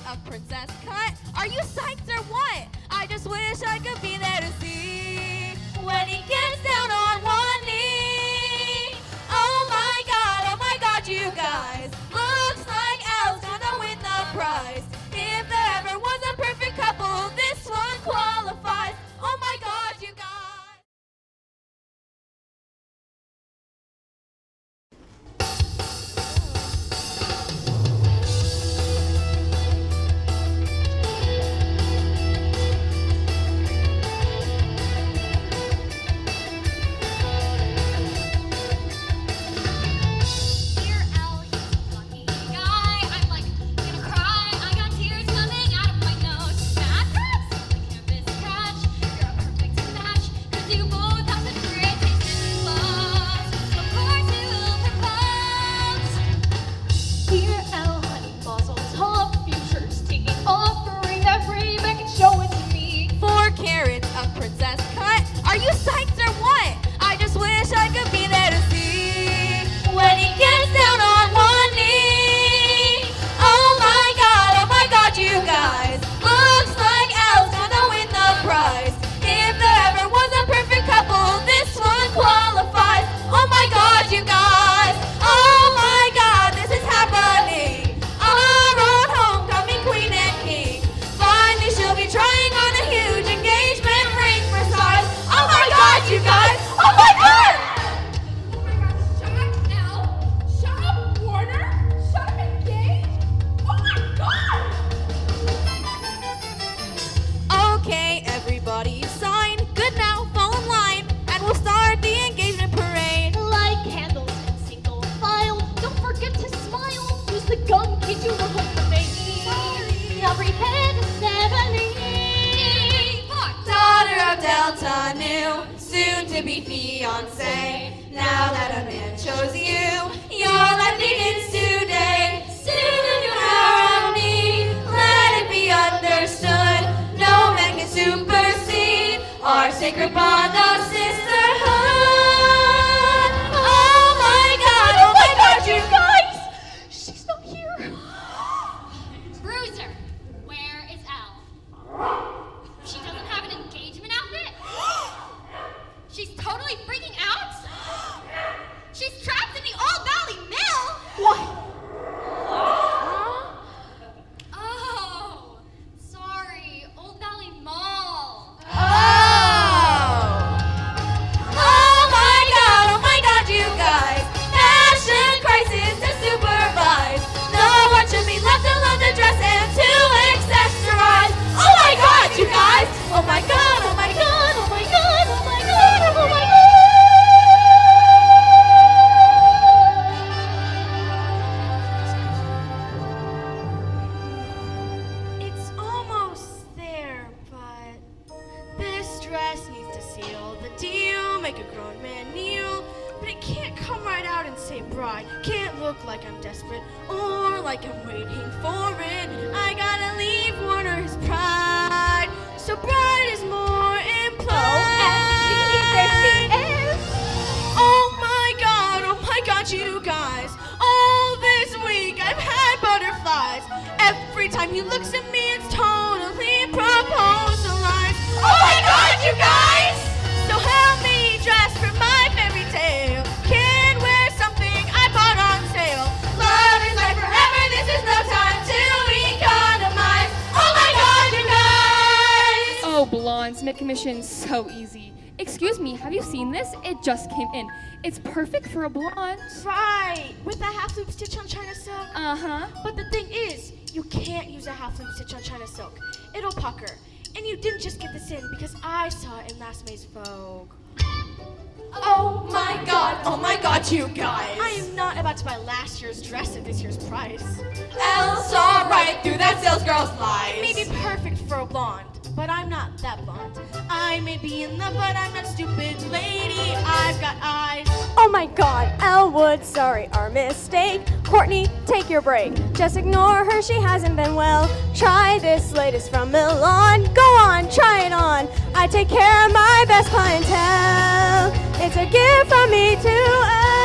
a princess cut. Are you psyched or what? I just wish I could be there to see when he gets down on one knee. Oh my God, you guys. Looks like Elle's gonna win the prize. If there ever was a perfect couple, this one qualifies. Oh my God, you guys. Soon to be fiancé. Now that a man chose you, your life begins today. Soon you have me, let it be understood. No man can supersede our sacred bond of sisterhood. Oh my God, you guys! She's not here. Bruiser, where is Elle? She doesn't have an engagement outfit? She's totally freaking out? She's trapped in the Old Valley Mill? What? Oh, sorry, Old Valley Mall. Oh my God, you guys. Fashion crisis to supervise. No one should be left alone to dress and to accessorize. Oh my God, you guys. Oh my God, oh my God, oh my God, oh my God, oh my God. It's almost there, but this dress needs to seal the deal, make a grown man kneel. But it can't come right out and say bride. Can't look like I'm desperate or like I'm waiting for it. I gotta leave Warner his pride. So bride is more implied. There she is. Oh my God, you guys. All this week I've had butterflies. Every time he looks at me, it's totally proposalized. Oh my God, you guys! So help me dress for my fairy tale. Can wear something I bought on sale. Love is like forever, this is no time to economize. Oh my God, you guys! Oh, blondes, mid-commission, so easy. Excuse me, have you seen this? It just came in. It's perfect for a blonde. Right, with a half loop stitch on China silk. Uh-huh. But the thing is, you can't use a half loop stitch on China silk. It'll pucker. And you didn't just get this in because I saw it in last May's Vogue. Oh my God, you guys! I am not about to buy last year's dress at this year's price. Elle saw right through that salesgirl's lies. It may be perfect for a blonde, but I'm not that blonde. I may be in love, but I'm not stupid, lady. I've got eyes. Oh my God, Elwood, sorry, our mistake. Courtney, take your break. Just ignore her, she hasn't been well. Try this latest from Milan. Go on, try it on. I take care of my best clientele. It's a gift from me to Elle.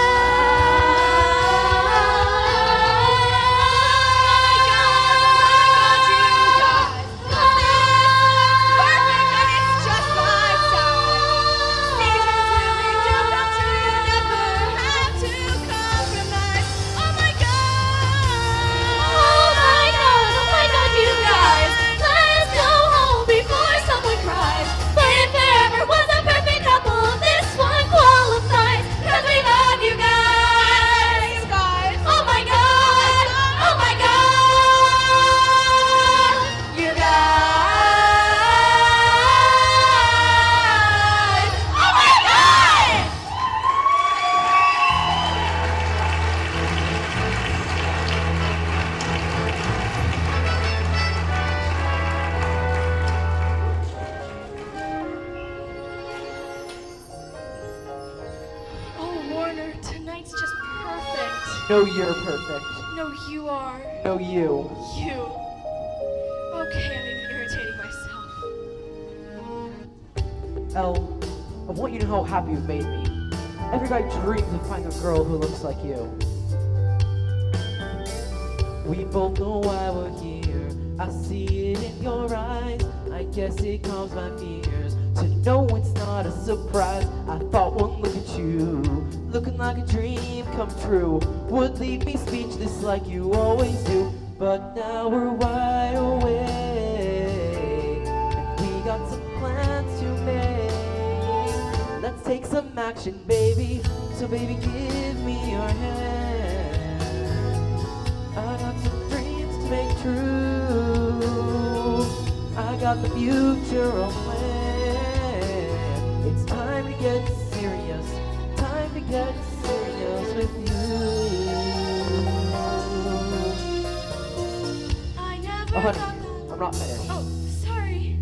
tonight's just perfect. No, you're perfect. No, you are. No, you. You. Okay, I'm even irritating myself. Elle, I want you to know how happy you've made me. Every guy dreams of finding a girl who looks like you. We both know why we're here. I see it in your eyes. I guess it calms my fears. To know it's not a surprise. I thought one look at you, looking like a dream come true, would leave me speechless like you always do. But now we're wide awake, and we got some plans to make. Let's take some action, baby. So baby, give me your hand. I got some dreams to make true. I got the future on plan. It's time to get serious. Time to get serious with you. I never Oh, honey, thought I'm not finished. that. Oh, sorry.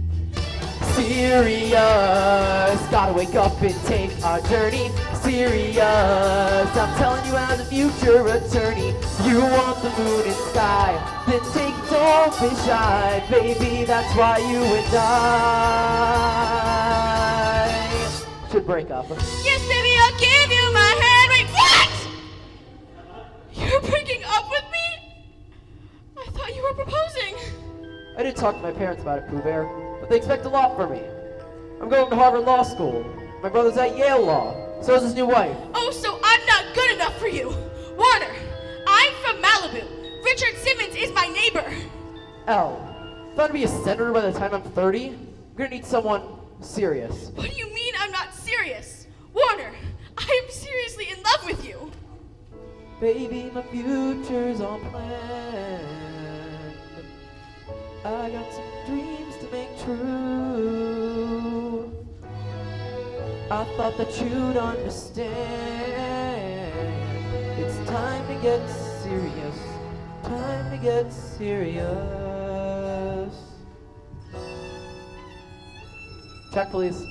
Serious, gotta wake up and take our journey. Serious, I'm telling you as a future attorney. You want the moon and sky, then take it, don't be shy. Baby, that's why you and I should break up. Yes, baby, I'll give you my hand. Wait, what? You're breaking up with me? I thought you were proposing. I didn't talk to my parents about it, Pooh Bear, but they expect a lot from me. I'm going to Harvard Law School. My brother's at Yale Law. So is his new wife. Oh, so I'm not good enough for you. Warner, I'm from Malibu. Richard Simmons is my neighbor. Elle, if I'm to be a senator by the time I'm 30, I'm gonna need someone serious. What do you mean I'm not serious? Warner, I am seriously in love with you. Baby, my future's all planned. I got some dreams to make true. I thought that you'd understand. It's time to get serious. Time to get serious. Check, please.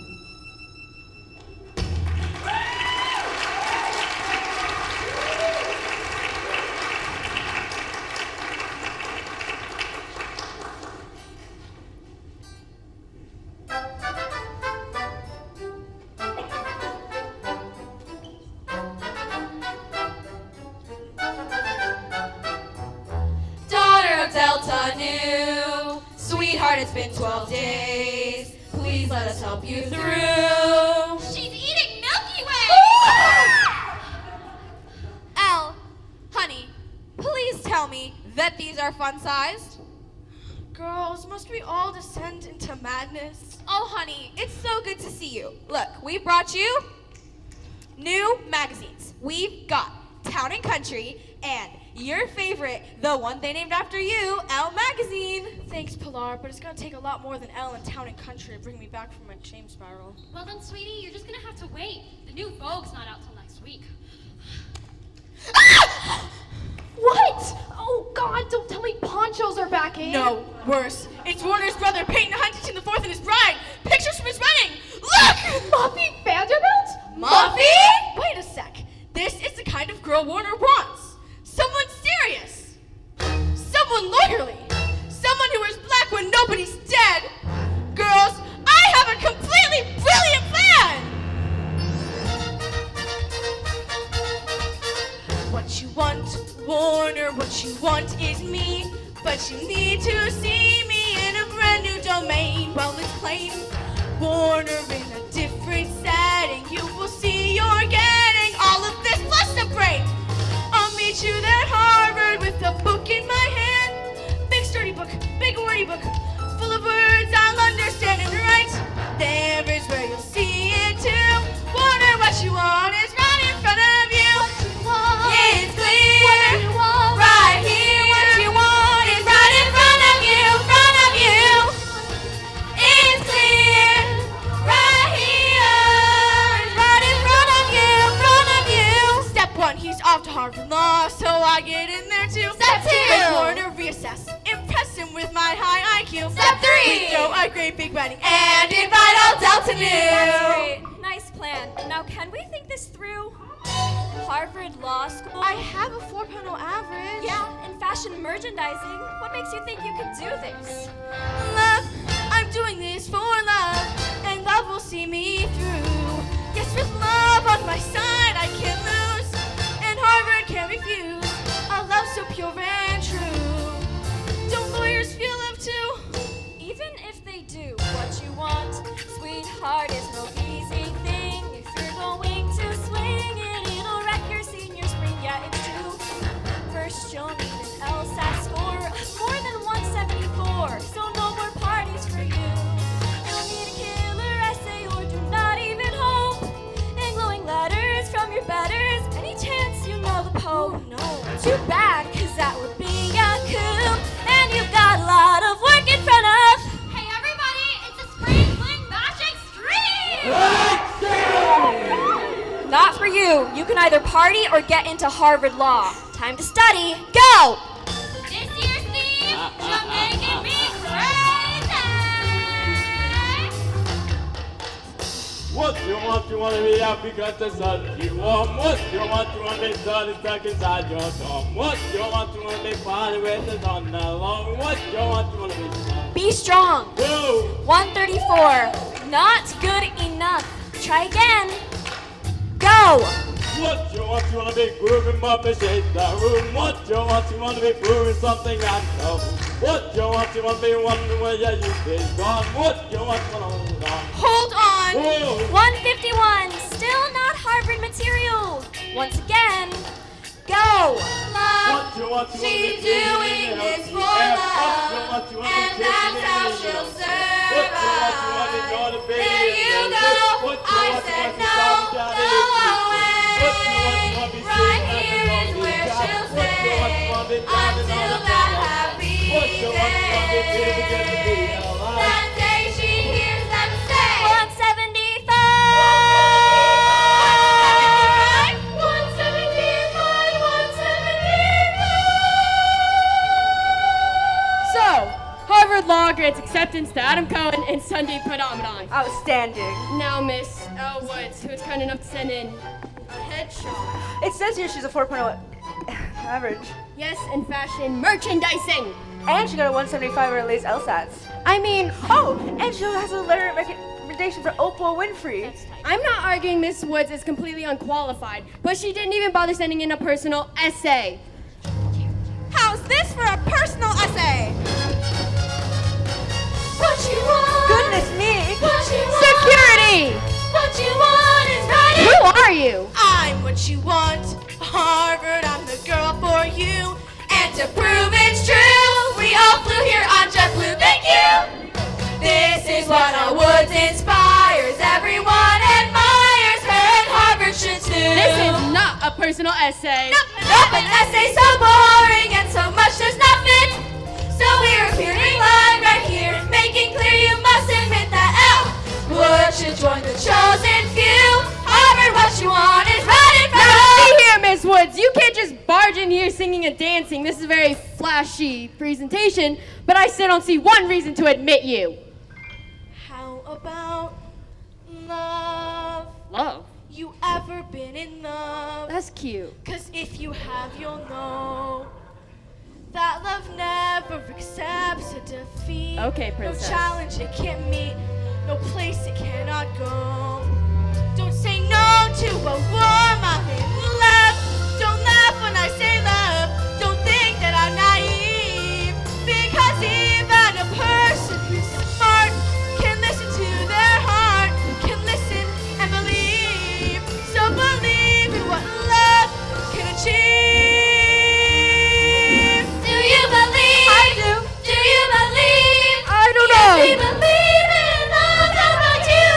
It's been 12 days. Please let us help you through. She's eating Milky Way! Elle, honey, please tell me that these are fun-sized. Girls, must we all descend into madness? Oh, honey, it's so good to see you. Look, we brought you new magazines. We've got Town and Country and your favorite, the one they named after you, Elle magazine. Thanks, Pilar, but it's gonna take a lot more than Elle and Town and Country to bring me back from my shame spiral. Well then, sweetie, you're just gonna have to wait. The new Vogue's not out till next week. What? Oh, God, don't tell me ponchos are back in. No, worse. It's Warner's brother, Peyton Huntington IV, and his bride. Pictures from his wedding. Look! Muffy Vanderbilt? Muffy? Wait a sec. This is the kind of girl Warner wants. Someone serious. Someone lawyerly. Someone who wears black when nobody's dead. Girls, I have a completely brilliant plan! What you want, Warner, what you want is me. But you need to see me in a brand new domain. Well, it's plain. Warner in a different setting. You will see you're getting all of this plus a break. I'll meet you there at Harvard with a book in my hand. Big sturdy book, big wordy book, full of words I'll understand and write. There is where you'll see it too. Warner, what you want is right in front of you. It's clear, right here. What you want is right in front of you, front of you. It's clear, right here, right in front of you, front of you. Step one, he's off to Harvard Law, so I get in there too. Step two. Make Warner reassess, impress him with my high IQ. Step three. We throw a great big wedding and invite all Delta New. That's great. Nice plan. Now, can we think this through? Harvard Law School? I have a 4.0 average. Yeah, in fashion merchandising. What makes you think you can do this? Love, I'm doing this for love, and love will see me through. Yes, with love on my side, I can't lose, and Harvard can't refuse a love so pure and true. Don't lawyers feel love too? Even if they do what you want, sweetheart is no easy thing. If you're going to swing it, it'll wreck your senior spring. Yeah, it's true. First, you'll need an LSAT score of more than 174, so no more parties for you. You'll need a killer essay or do not even hope, and glowing letters from your betters. Any chance you know the Pope? Oh, no. Too bad, cause that would be a coup, and you've got a lot of work in front of. Hey everybody, it's a spring fling magic stream! Not for you. You can either party or get into Harvard Law. Time to study. Go! This year's theme, Jamaican me crazy! What you want to be happy got the sun you want. What you want to be sun is stuck inside your thumb. What you want to be party with the sun along. What you want to be sun. Be strong. Go! 134. Not good enough. Try again. Go! What you want to be grooving up and shake the room. What you want to be proving something I know. What you want to be wondering where your youth is gone. What you want to hold on. Hold on. Whoa! 151. Still not Harvard material. Once again. Go! What you want to She's be doing this for love, and that's how she'll serve us. There you go. I said no, no way. Right here is where she'll stay until that happy day. That day she hears them say 175. 175. So, Harvard Law grants acceptance to Adam Cohen and Sunday Predominant. Outstanding. Now, Miss Elle Woods, who was kind enough to send in a headshot. It says here she's a 4.0 average. Yes, in fashion merchandising. And she got a 175 or at least LSATs. I mean, Oh, and she has a letter of recommendation for Oprah Winfrey. I'm not arguing Miss Woods is completely unqualified, but she didn't even bother sending in a personal essay. How's this for a personal essay? What you want? Goodness me! What you want? Security! What you want is right. Who are you? I'm what you want. Harvard, I'm the girl for you. And to prove it's true, we all flew here on JetBlue. Thank you. This is what our Woods inspires. Everyone admires her, and Harvard should too. This is not a personal essay. Nope, an essay so boring and so much does not fit. So we're appearing live right here, making clear you must admit that Elle Wood should join the chosen few. Harvard, what you want is right in front of See here, Miss Woods, you can't just barge in here singing and dancing. This is a very flashy presentation, but I still don't see one reason to admit you. How about love? Love? You ever been in love? That's cute. 'Cause if you have, you'll know that love never accepts a defeat. Okay, princess. No challenge it can't meet, no place it cannot go. Don't say no to a warm, I'm in love. Don't laugh when I say love. Don't think that I'm naive. Because even a person who's smart can listen to their heart, can listen and believe. So believe in what love can achieve. Do you believe? I do. Do you believe? I don't Yes, we know. believe in love. How about you?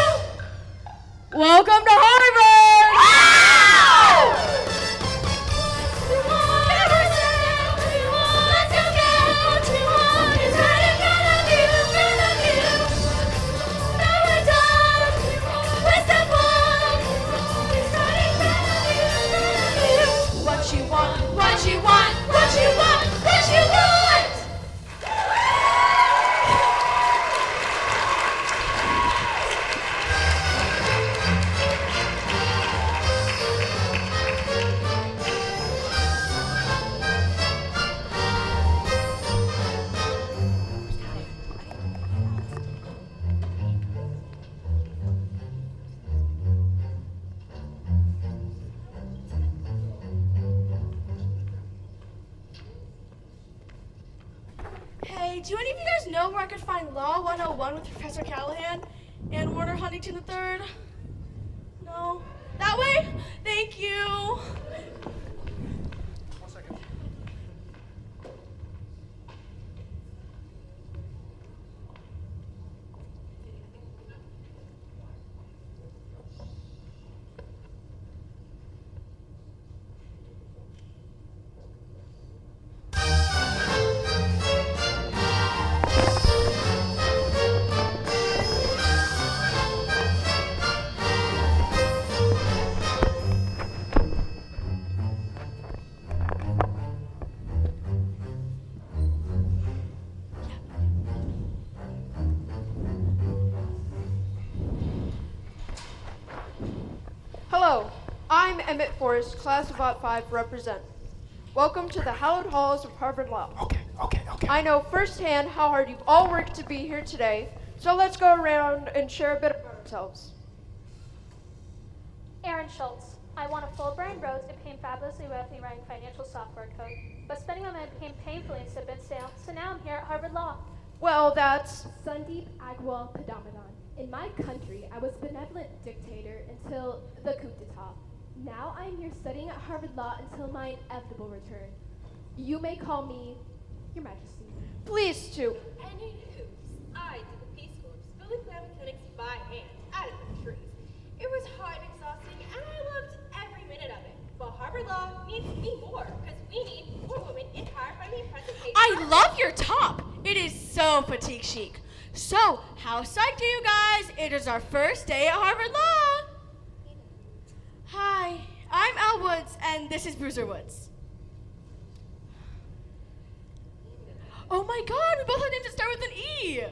do any of you guys know where I could find Law 101 with Professor Callahan and Warner Huntington III? No? That way? Thank you. Hello, I'm Emmett Forrest, class of Ot 5, represent. Welcome to the hallowed halls of Harvard Law. Okay. I know firsthand how hard you've all worked to be here today, so let's go around and share a bit about ourselves. Aaron Schultz. I won a Fulbright Rose and became fabulously wealthy writing financial software code. But spending my money became painfully insipid stale, so now I'm here at Harvard Law. Well, that's Sandeep Agwal Padamadan. In my country, I was benevolent dictator until the coup d'etat. Now I am here studying at Harvard Law until my inevitable return. You may call me Your Majesty. pleased to. Any hoops. I did the Peace Corps, building climate clinics by hand, out of the trees. It was hard and exhausting, and I loved every minute of it. But Harvard Law needs me more, because we need more women in higher funding presentation. I love your top. It is so fatigue chic. So, how psyched are you guys? It is our first day at Harvard Law. Hi, I'm Elle Woods, and this is Bruiser Woods. Oh my god, we both have names that start with an E. Oh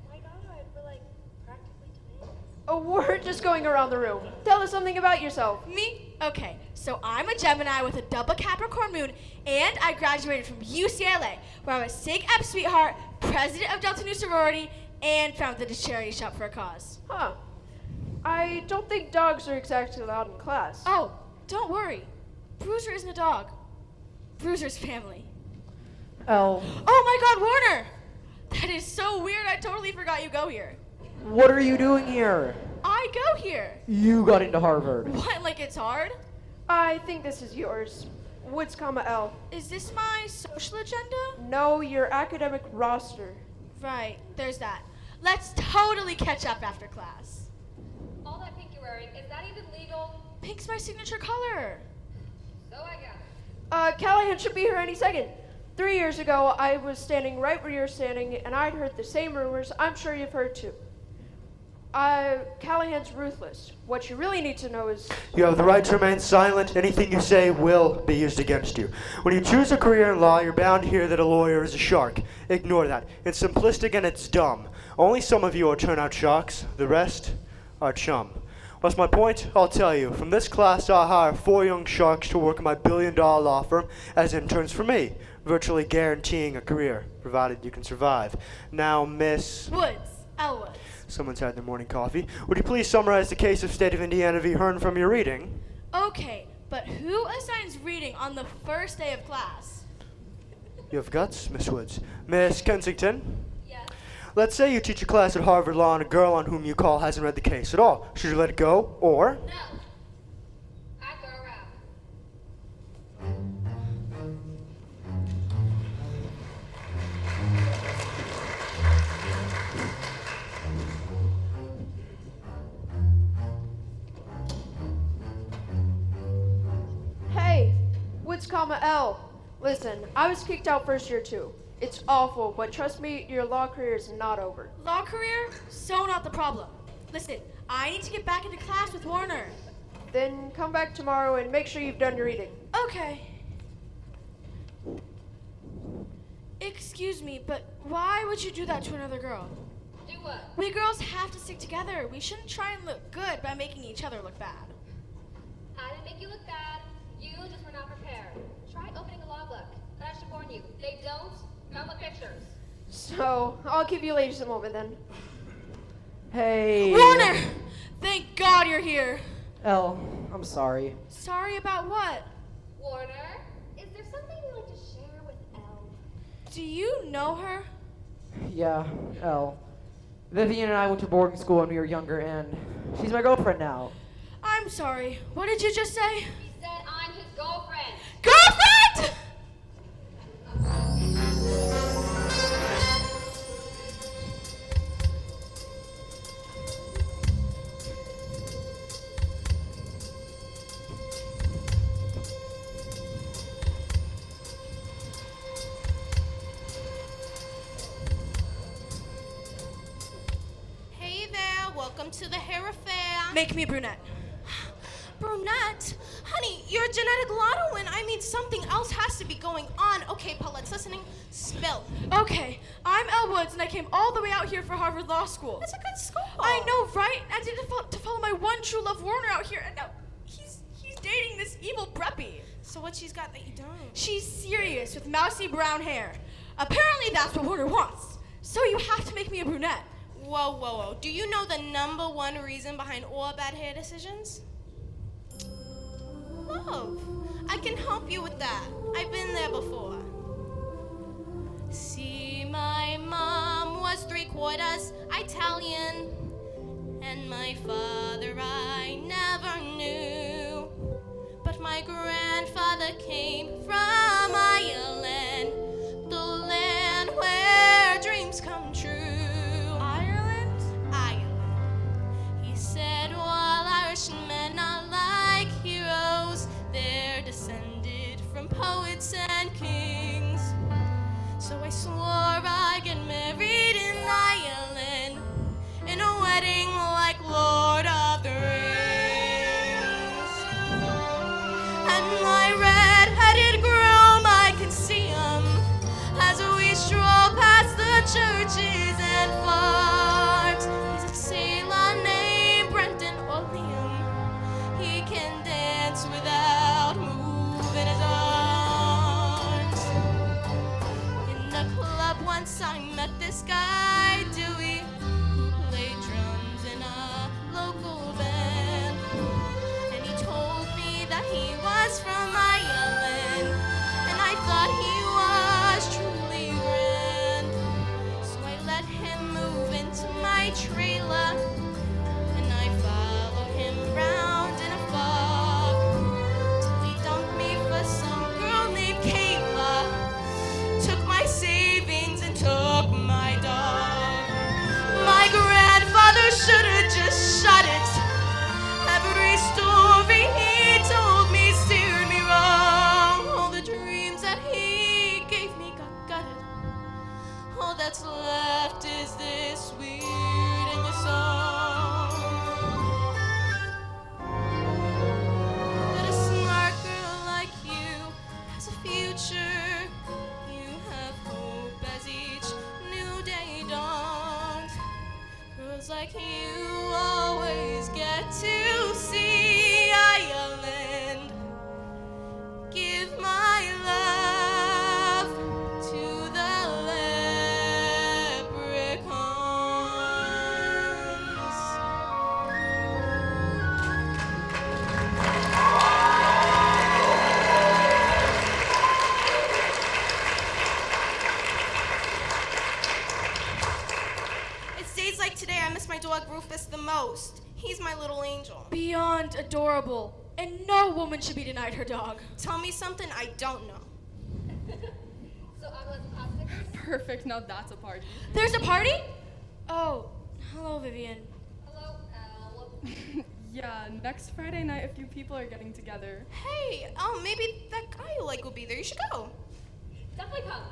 my god, we're like practically twins. Oh, we're just going around the room. Tell us something about yourself. Me? Okay, so I'm a Gemini with a double Capricorn moon, and I graduated from UCLA, where I was Sig Ep Sweetheart, president of Delta Nu Sorority, and founded a charity shop for a cause. Huh. I don't think dogs are exactly allowed in class. Oh, don't worry. Bruiser isn't a dog. Bruiser's family. Elle, Oh my god, Warner! That is so weird, I totally forgot you go here. what are you doing here? I go here. You got into Harvard. What, like it's hard? I think this is yours. Woods, L. Is this my social agenda? No, your academic roster. Right, there's that. Let's totally catch up after class. All that pink you're wearing, is that even legal? Pink's my signature color. So I gather. Callahan should be here any second. 3 years ago, I was standing right where you're standing, and I'd heard the same rumors. I'm sure you've heard too. Callahan's ruthless. What you really need to know is... You have the right to remain silent. Anything you say will be used against you. When you choose a career in law, you're bound to hear that a lawyer is a shark. Ignore that. It's simplistic and it's dumb. Only some of you will turn out sharks. The rest are chum. What's my point? I'll tell you. From this class, I'll hire 4 young sharks to work in my billion-dollar law firm as interns for me, virtually guaranteeing a career, provided you can survive. Now, Miss... Woods. Elle Woods. Someone's had their morning coffee. Would you please summarize the case of State of Indiana v. Hearn from your reading? Okay, but who assigns reading on the first day of class? You have guts, Miss Woods. Miss Kensington? Yes. Let's say you teach a class at Harvard Law and a girl on whom you call hasn't read the case at all. Should you let it go, or... No. I go around. Hey, Woods, L. Listen, I was kicked out first year too. It's awful, but trust me, your law career is not over. Law career? So not the problem. Listen, I need to get back into class with Warner. Then come back tomorrow and make sure you've done your reading. Okay. Excuse me, but why would you do that to another girl? Do what? We girls have to stick together. We shouldn't try and look good by making each other look bad. I didn't make you look bad. You just were not prepared. Try opening a law book. But I should warn you, they don't come with pictures. So, I'll give you ladies a moment then. Hey. Warner! Thank God you're here. Elle, I'm sorry. Sorry about what? Warner, is there something you'd like to share with Elle? Do you know her? Yeah, Elle. Vivian and I went to boarding school when we were younger, and she's my girlfriend now. I'm sorry. What did you just say? He said I'm his girlfriend. Girlfriend! Hey there, welcome to the hair affair. Make me a brunette. Brunette? Honey, you're a genetic lotto win. I mean, something else has to be going on. Okay, Paulette's listening. Spill. Okay, I'm Elle Woods, and I came all the way out here for Harvard Law School. That's a good school. I know, right? I did to follow my one true love, Warner, out here, and now he's dating this evil preppy. So what she's got that you don't? She's serious with mousy brown hair. Apparently that's what Warner wants. So you have to make me a brunette. Whoa, whoa, whoa. Do you know the #1 reason behind all bad hair decisions? Love. I can help you with that. I've been there before. See, my mom was 3/4 Italian, and my father I never knew. But my grandfather came from Ireland, the land where dreams come true. Ireland? Ireland. He said all Irishmen are like heroes. They're descended from poets and kings. So I swore I'd get married in Ireland, in a wedding like Lord of the Rings. And my red-headed groom, I can see him as we stroll past the churches and farms. He's a sailor named Brenton or Liam. He can dance without moving his arms. In the club once I met this guy, Dewey, who played drums in a local band. And he told me that he was from Ireland, and I thought he was truly grand. So I let him move into my trailer, and I followed him round in a fog, till he dumped me for some girl named Kayla, took my savings and took my dog. My grandfather should have just shot it. Every story he told me steered me wrong. All the dreams that he gave me got gutted. All that's left is this weird English song. That a smart girl like you has a future. You have hope as each new day dawns. Girls like you always get to see Ireland. Give my love to the It's days like today I miss my dog Rufus the most. He's my little angel. Beyond adorable. And no woman should be denied her dog. Tell me something I don't know. So I'm let's pass it. Perfect, now that's a party. There's a party? Oh, hello, Vivian. Hello, Elle. Yeah, next Friday night a few people are getting together. Hey, maybe that guy you like will be there. You should go. Definitely come.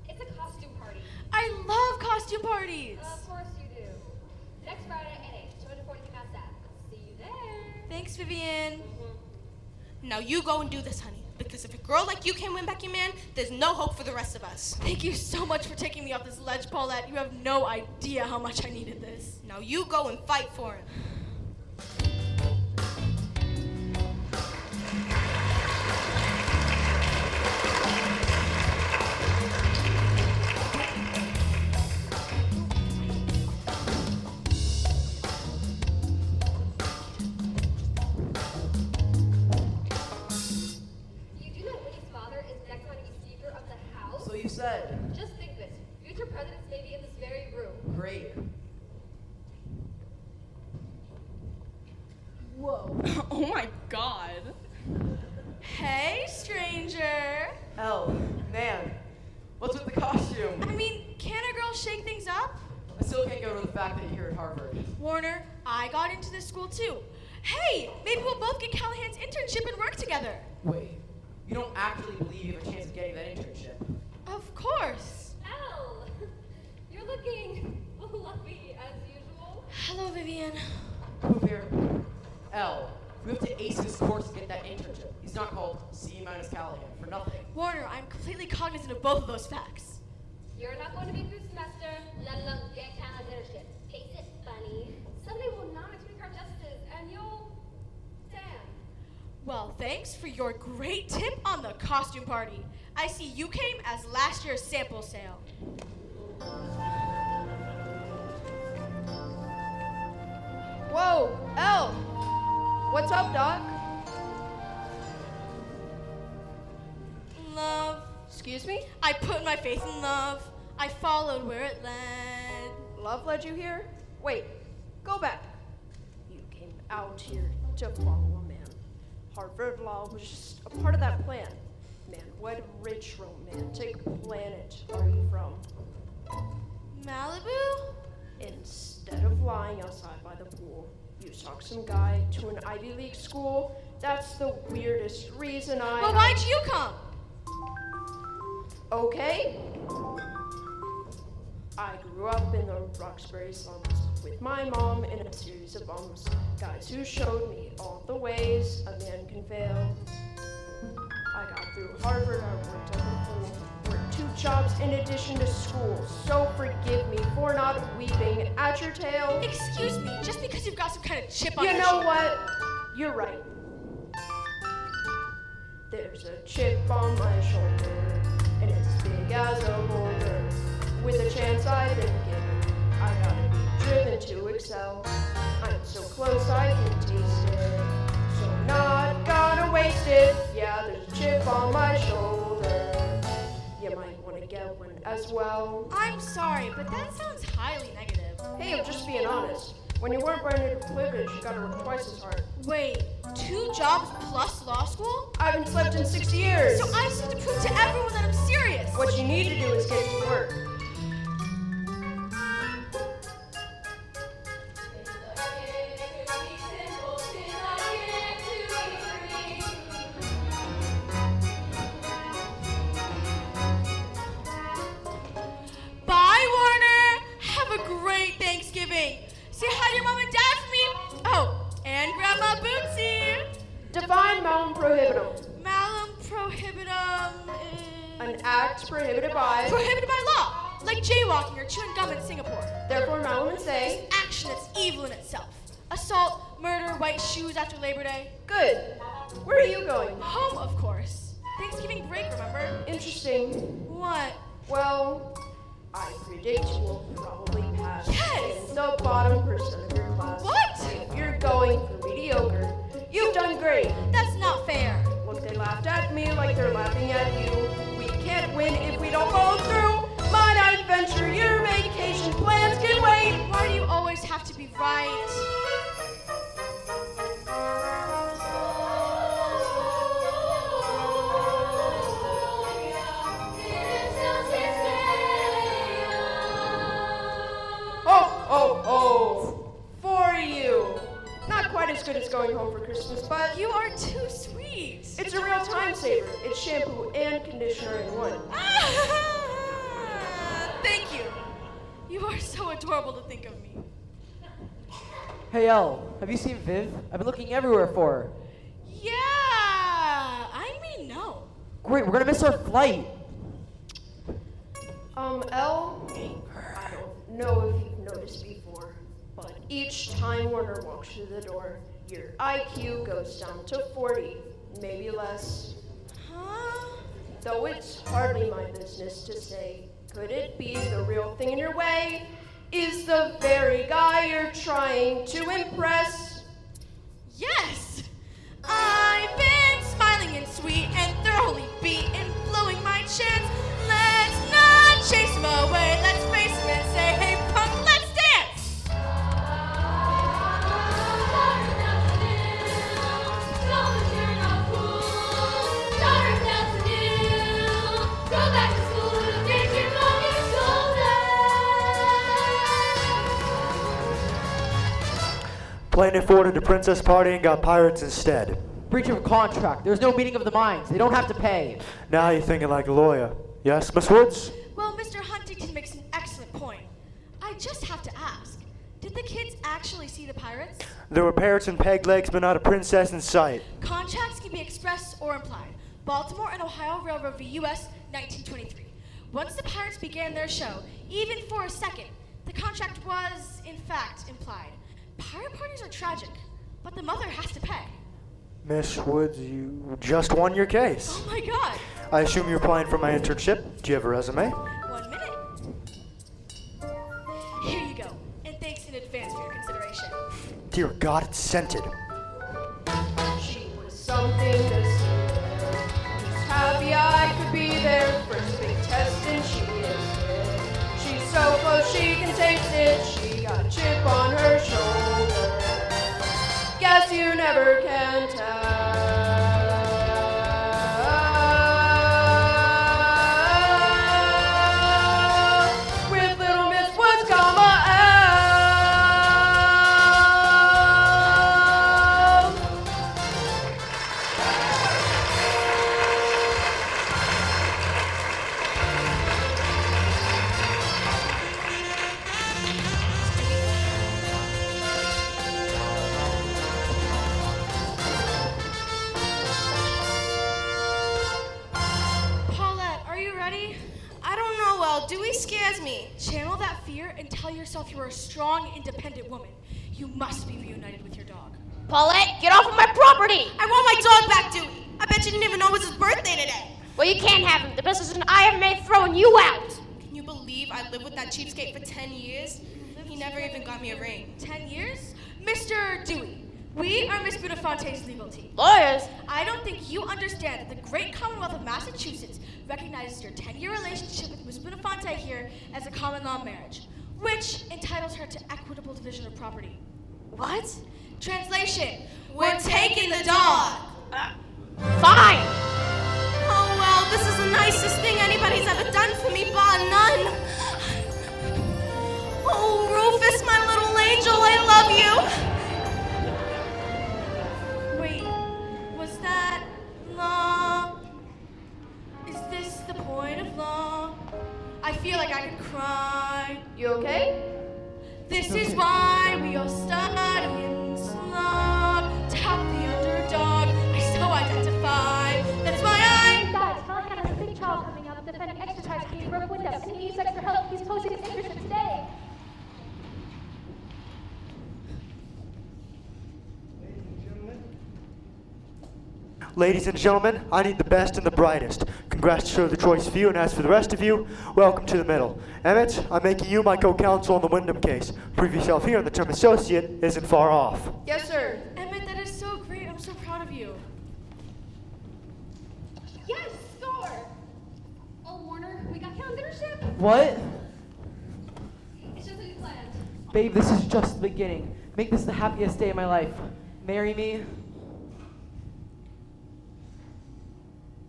It's a costume party. I love costume parties. Of course you do. Next Friday at 8, 240 Mass Ave. See you there. Thanks, Vivian. Now you go and do this, honey. Because if a girl like you can't win back your man, there's no hope for the rest of us. Thank you so much for taking me off this ledge, Paulette. You have no idea how much I needed this. Now you go and fight for him. You do know Winnie's father is next on to be Speaker of the House? So you said. Just think this. Future presidents may be in this God. Hey, stranger. Elle, man, what's with the costume? I mean, can a girl shake things up? I still can't get over the fact that you're here at Harvard. Warner, I got into this school too. Hey, maybe we'll both get Callahan's internship and work together. Wait, you don't actually believe you have a chance of getting that internship? Of course. Elle, you're looking fluffy as usual. Hello, Vivian. Move here. Elle, we have to ace this course to get that internship. He's not called C minus Callahan for nothing. Warner, I'm completely cognizant of both of those facts. You're not going to be through semester, let alone get Callahan's internship. Face it, bunny. Someday we'll not tweak our justices, and you'll... Damn. Well, thanks for your great tip on the costume party. I see you came as last year's sample sale. Whoa, Elle! What's up, Doc? Love. Excuse me? I put my faith in love. I followed where it led. Love led you here? Wait, go back. You came out here to follow a man. Harvard Law was just a part of that plan. Man, what rich romantic planet are you from? Malibu? Instead of lying outside by the pool, you talked some guy to an Ivy League school. That's the weirdest reason Well, why'd you come? Okay. I grew up in the Roxbury slums with my mom in a series of bums. Guys who showed me all the ways a man can fail. I got through Harvard, I worked at the pool, worked 2 jobs in addition to school. So forgive me for not weeping at your tail. Excuse me, just because you've got some kind of chip on You your know shoulder. what? You're right. There's a chip on my shoulder, and it's as big as a boulder. With a chance I've been given, I gotta be driven to excel. I'm so close I can taste it, so I'm not gonna waste it. Yeah, there's a chip on my shoulder. You might want to get one as well. I'm sorry, but that sounds highly negative. Hey, I'm just being honest. When you weren't born into privilege, you gotta work twice as hard. Wait, 2 jobs plus law school? I haven't slept in 6 years. So I just have to prove to everyone that I'm serious. What you need to do is get to work. Bye, Warner. Have a great Thanksgiving. Say hi to your mom and dad for me. Oh, and Grandma Bootsy. Define malum prohibitum. Malum prohibitum is... An act prohibited by. Prohibited by law, like jaywalking or chewing gum in Singapore. Therefore, malum and say. Action that's evil in itself. Assault, murder, white shoes after Labor Day. Good. Where are you going? Home, of course. Thanksgiving break, remember? Interesting. What? Well, I predict you will probably pass Yes! in the bottom percent of your class. What? If you're going for mediocre, you've done great. That's not fair. Look, they laughed at me like they're laughing at you. We can't win if we don't follow through. Might I venture your vacation plans can wait? Why do you always have to be right? Oh, for you. Not quite as good as going home for Christmas, but You are too sweet. it's a real time saver. It's shampoo and conditioner in one. Thank you. You are so adorable to think of me. Hey, Elle, have you seen Viv? I've been looking everywhere for her. Yeah, I mean, no. Great, we're gonna miss our flight. Elle, I don't know if you've noticed before, but each time Warner walks through the door, your IQ goes down to 40, maybe less. Huh? Though it's hardly my business to say, could it be the real thing in your way is the very guy you're trying to impress? Yes! I've been smiling and sweet and thoroughly beat and blowing my chance. Let's not chase him away. Let's face him and say, hey, punk, let's dance! Plaintiff ordered a princess party and got pirates instead. Breach of contract. There's no meeting of the minds. They don't have to pay. Now you're thinking like a lawyer. Yes, Miss Woods? Well, Mr. Huntington makes an excellent point. I just have to ask, did the kids actually see the pirates? There were parrots and peg legs, but not a princess in sight. Contracts can be express or implied. Baltimore and Ohio Railroad v. U.S. 1923. Once the pirates began their show, even for a second, the contract was, in fact, implied. Pirate parties are tragic, but the mother has to pay. Miss Woods, you just won your case. Oh my God. I assume you're applying for my internship. Do you have a resume? 1 minute. Here you go, and thanks in advance for your consideration. Dear God, it's scented. She was something to see. Just happy I could be there. First big test and she is it. She's so close she can taste it. She got a chip on her shoulder. Guess you never can tell. With Little Miss Woods, comma, Elle. Paulette, are you ready? I don't know, Elle. Dewey scares me. Channel that fear and tell yourself you're a strong, independent woman. You must be reunited with your dog. Paulette, get off of my property! I want my dog back, Dewey. I bet you didn't even know it was his birthday today. Well, you can't have him. The best decision I ever made throwing you out. Can you believe I lived with that cheapskate for 10 years? He never even got me a ring. 10 years? Mr. Dewey, we are Miss Budafonte's legal team. Lawyers? I don't think you understand that the great Commonwealth of Massachusetts recognizes your 10-year relationship with Miss Budafonte here as a common law marriage, which entitles her to equitable division of property. What? Translation, We're taking the dog. Fine. Oh, well, this is the nicest thing anybody's ever done for me, bar none. Oh, Rufus, my little angel, I love you. Wait, was that law? Is this the point of law? I feel like I could cry. You okay? This is why we all study in slog to help the underdog. I so identify. That's why Hey guys, Paulette has a big trial coming up defending exercise case broke windows and he needs extra help. He's posting his internship today. Ladies and gentlemen, I need the best and the brightest. Congrats to show the choice for you, and as for the rest of you, welcome to the middle. Emmett, I'm making you my co-counsel on the Wyndham case. Prove yourself here, and the term associate isn't far off. Yes, sir. Emmett, that is so great. I'm so proud of you. Yes, score! Oh, Warner, we got Cal's internship? What? It's just as we planned. Babe, this is just the beginning. Make this the happiest day of my life. Marry me?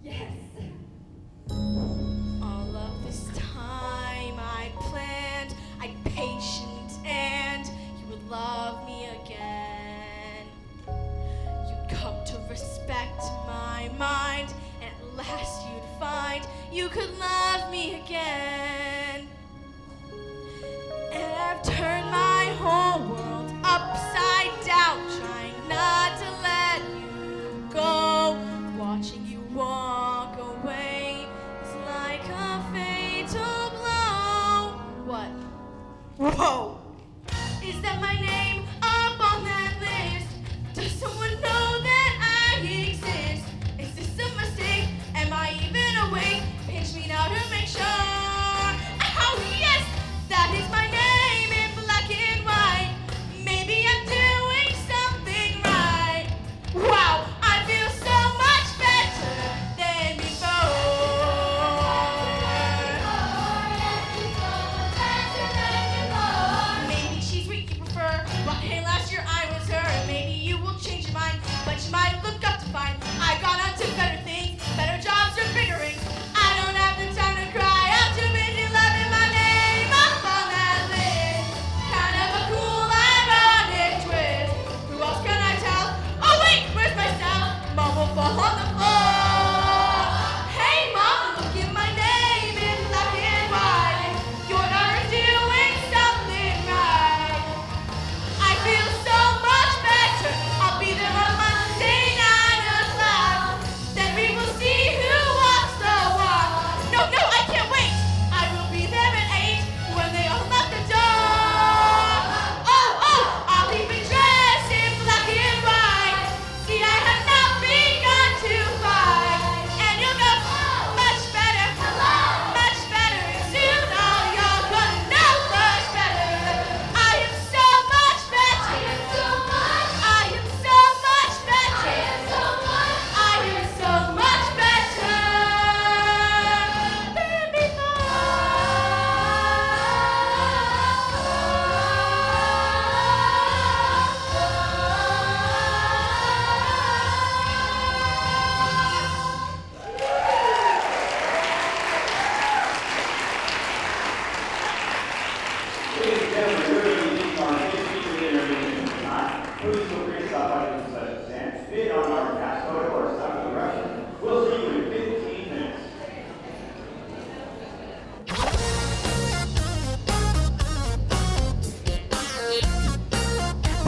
Yes. All of this time I planned, I'd patient, and you would love me again. You'd come to respect my mind, and at last you'd find you could love me again. And I've turned my whole world upside down, trying not to let you go. Watching you walk away is like a fatal blow. What? Whoa! Is that my name up on that list? Does someone know that I exist? Is this a mistake? Am I even awake? Pinch me now to make sure. Oh yes, that is my name in black and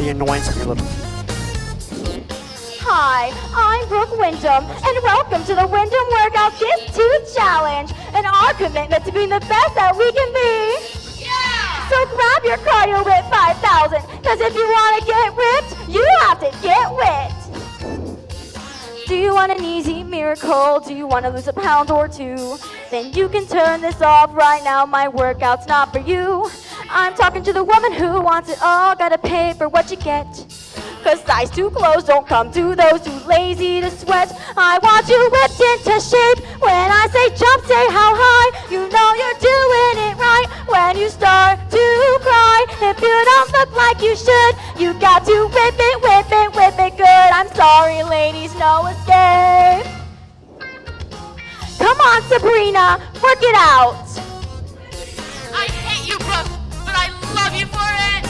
the annoyance of your little... Hi, I'm Brooke Wyndham, and welcome to the Wyndham Workout Gift 2 Challenge, and our commitment to being the best that we can be. Yeah! So grab your cardio whip 5000, because if you want to get ripped, you have to get whipped. Do you want an easy miracle? Do you want to lose a pound or two? Then you can turn this off right now. My workout's not for you. I'm talking to the woman who wants it all. Gotta pay for what you get. Cause size 2 clothes don't come to those too lazy to sweat. I want you ripped into shape. When I say jump, say how high. You know you're doing it right when you start to cry. If you don't look like you should, you got to whip it, whip it, whip it good. I'm sorry, ladies, no escape. Come on, Sabrina, work it out. I hate you, Brooke, but I love you for it.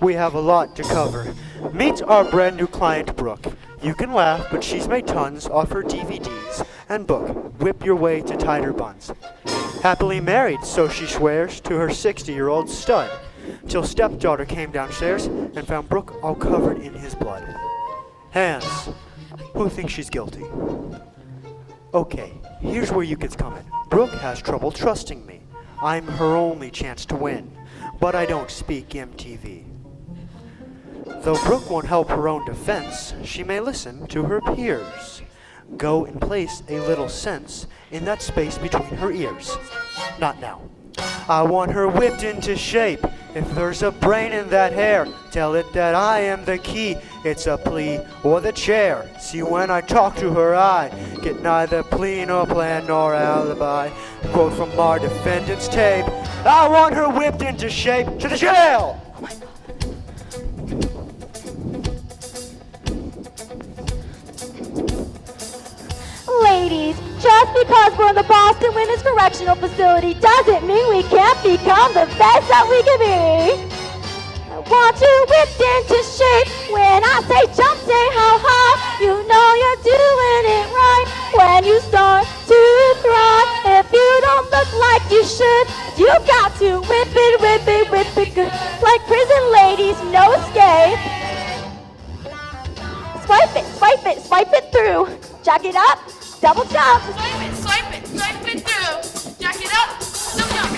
We have a lot to cover. Meet our brand new client, Brooke. You can laugh, but she's made tons off her DVDs and book, Whip Your Way to Tighter Buns. Happily married, so she swears, to her 60-year-old stud, till stepdaughter came downstairs and found Brooke all covered in his blood. Hands. Who thinks she's guilty? Okay, here's where you kids come in. Brooke has trouble trusting me. I'm her only chance to win, but I don't speak MTV. Though Brooke won't help her own defense, she may listen to her peers. Go and place a little sense in that space between her ears. Not now. I want her whipped into shape. If there's a brain in that hair, tell it that I am the key. It's a plea or the chair. See, when I talk to her, I get neither plea nor plan nor alibi. Quote from our defendant's tape. I want her whipped into shape. To the jail! Oh my God. Ladies, just because we're in the Boston Women's Correctional Facility doesn't mean we can't become the best that we can be. I want you whipped into shape. When I say jump, say how high. You know you're doing it right when you start to cry. If you don't look like you should, you got to whip it, whip it, whip it good. Like prison ladies, no escape. Swipe it, swipe it, swipe it through. Jack it up, double jump. Swipe it through. Jack it up, double jump.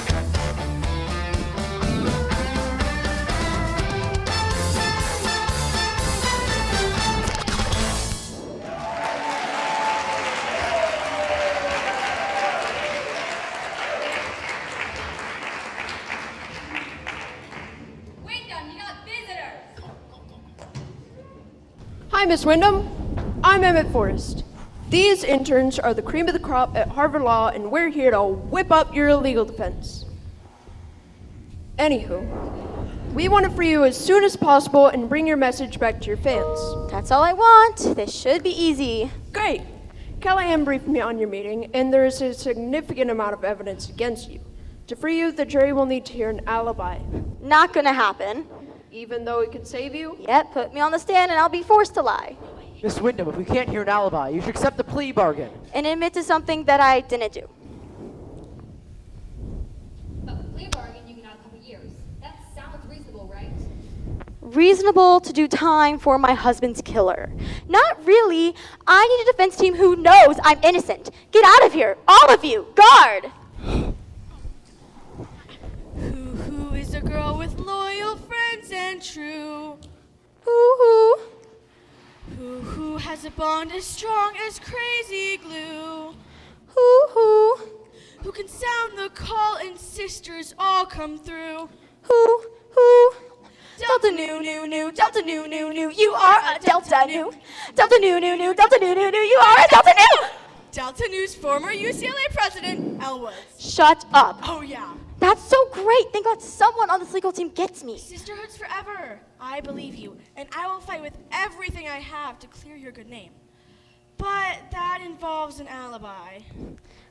Wyndham, you got visitors. Hi, Miss Wyndham. I'm Emmett Forrest. These interns are the cream of the crop at Harvard Law, and we're here to whip up your legal defense. Anywho, we want it for you as soon as possible and bring your message back to your fans. That's all I want. This should be easy. Great. Callahan briefed me on your meeting, and there is a significant amount of evidence against you. To free you, the jury will need to hear an alibi. Not gonna happen. Even though it could save you? Yep, put me on the stand and I'll be forced to lie. Miss Wyndham, if we can't hear an alibi, you should accept the plea bargain. And admit to something that I didn't do. But with plea bargain, you can have a couple years. That sounds reasonable, right? Reasonable to do time for my husband's killer. Not really. I need a defense team who knows I'm innocent. Get out of here, all of you. Guard! Who is a girl with loyal friends and true? Hoo-hoo. Who has a bond as strong as crazy glue? Hoo-hoo. Who can sound the call and sisters all come through? Hoo-hoo. Delta nu nu nu, Delta nu nu nu, you are a Delta nu. Delta nu nu nu, Delta nu nu nu, you are a Delta nu. Delta Nu's former UCLA president, Elle Woods. Shut up. Oh yeah. That's so great. Thank God someone on this legal team gets me. Sisterhood's forever. I believe you, and I will fight with everything I have to clear your good name. But that involves an alibi.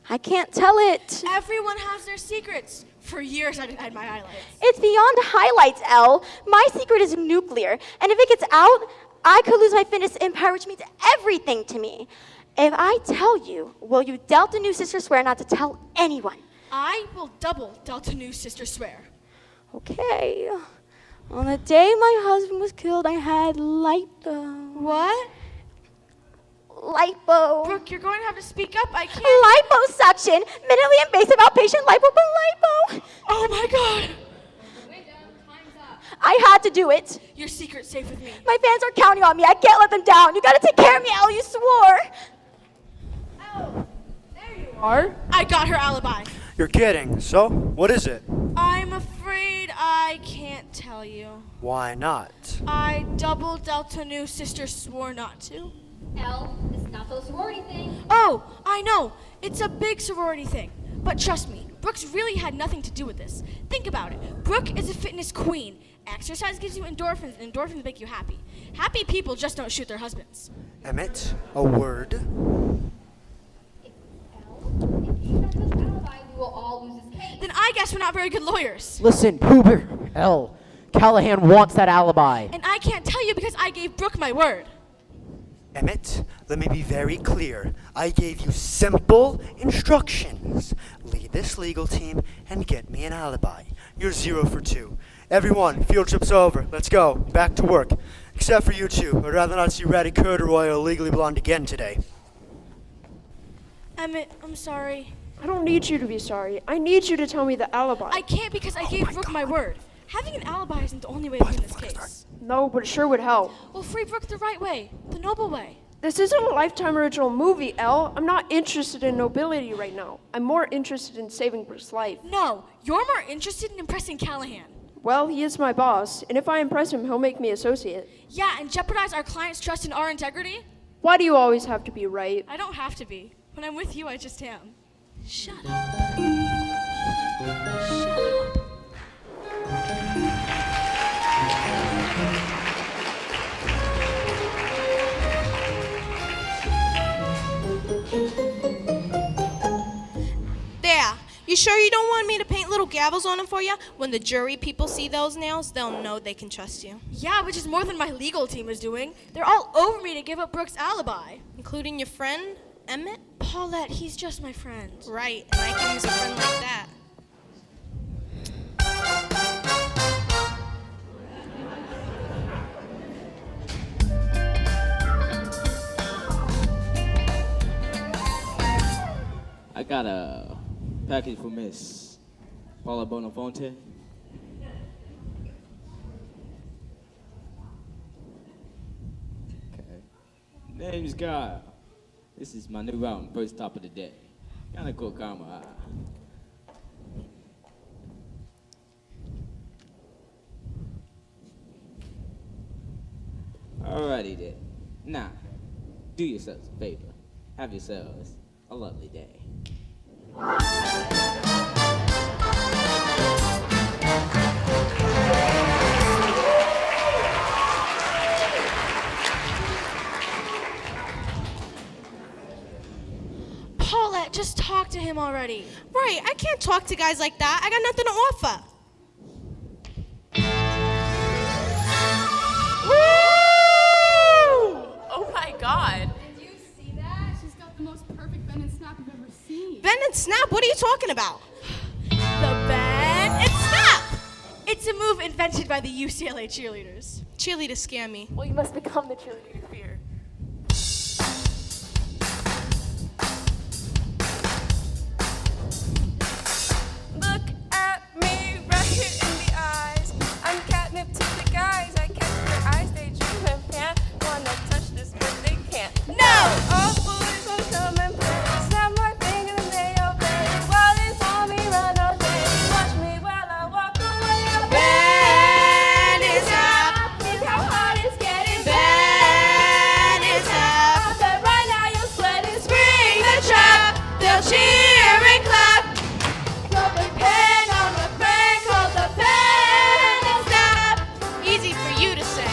I can't tell it. Everyone has their secrets. For years I denied my highlights. It's beyond highlights, Elle. My secret is nuclear, and if it gets out, I could lose my fitness empire, which means everything to me. If I tell you, will you Delta Nu sister swear not to tell anyone? I will double Delta Nu sister swear. Okay. On the day my husband was killed, I had lipo. What? Lipo. Brooke, you're going to have to speak up. I can't. Liposuction. Minimally invasive outpatient lipo. Oh my god. I had to do it. Your secret's safe with me. My fans are counting on me. I can't let them down. You gotta take care of me, Elle. You swore. I got her alibi. You're kidding. So, what is it? I'm afraid I can't tell you. Why not? I double Delta Nu sister swore not to. Elle, it's not the sorority thing. Oh, I know. It's a big sorority thing. But trust me, Brooke's really had nothing to do with this. Think about it. Brooke is a fitness queen. Exercise gives you endorphins, and endorphins make you happy. Happy people just don't shoot their husbands. Emmett, a word. If you don't have this alibi, we will all lose this case. Then I guess we're not very good lawyers. Listen, Hoover, Elle, Callahan wants that alibi. And I can't tell you because I gave Brooke my word. Emmett, let me be very clear. I gave you simple instructions. Lead this legal team and get me an alibi. You're 0 for 2. Everyone, field trip's over. Let's go. Back to work. Except for you two. I'd rather not see Ratty Corduroy or Legally Blonde again today. Emmett, I'm sorry. I don't need you to be sorry. I need you to tell me the alibi. I can't because I gave Brooke my word. Having an alibi isn't the only way to win this case. No, but it sure would help. Well, free Brooke the right way, the noble way. This isn't a Lifetime original movie, Elle. I'm not interested in nobility right now. I'm more interested in saving Brooke's life. No, you're more interested in impressing Callahan. Well, he is my boss, and if I impress him, he'll make me associate. Yeah, and jeopardize our clients' trust in our integrity? Why do you always have to be right? I don't have to be. When I'm with you, I just am. Shut up. Shut up. There. You sure you don't want me to paint little gavels on them for you? When the jury people see those nails, they'll know they can trust you. Yeah, which is more than my legal team is doing. They're all over me to give up Brooke's alibi. Including your friend, Emmett? Paulette, he's just my friend. Right, and I can use a friend like that. I got a package for Miss Paula Bonafonte. Okay. Name's Kyle. This is my new round, first stop of the day. Kinda cool karma. Alrighty then. Now, do yourselves a favor. Have yourselves a lovely day. Paulette, just talk to him already. Right, I can't talk to guys like that. I got nothing to offer. Oh my god. Did you see that? She's got the most perfect bend and snap you've ever seen. Bend and snap? What are you talking about? The bend and snap! It's a move invented by the UCLA cheerleaders. Cheerleaders scare me. Well, you must become the cheerleader you fear. Look at me right here in the eyes. I'm catnip to the guys. I catch their eyes, they dream and can't wanna touch this, but they can't. No! All boys wanna come and play. Snap my fingers and they obey. While they saw me run all day, watch me while I walk away. Bend is up. Look how hard it's getting. Bend is up. I bet right now you're sweating. Bring the trap. They'll cheer and clap. Drop a pen on my friend called the pen and snap. Easy for you to say.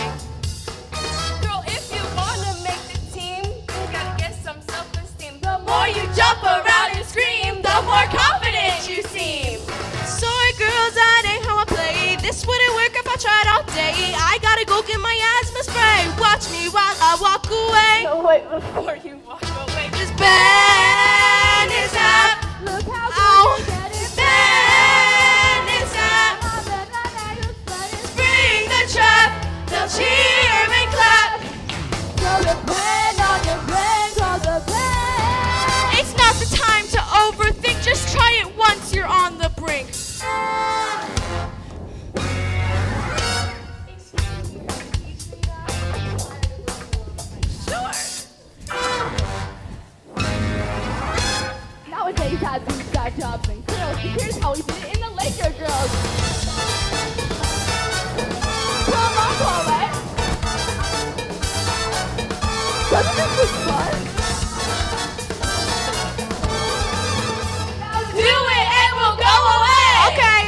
Girl, if you wanna make the team, you gotta get some self-esteem. The More you jump around and scream, the more confident you seem. Sorry, girls, that ain't how I play. This wouldn't work if I tried all day. I gotta go get my asthma spray. Watch me while I walk away. No, wait, before you walk away. This band is up. Look how Ow. good you're getting. Band is up. I bet right What's this was fun? Do it and we'll go away. Okay.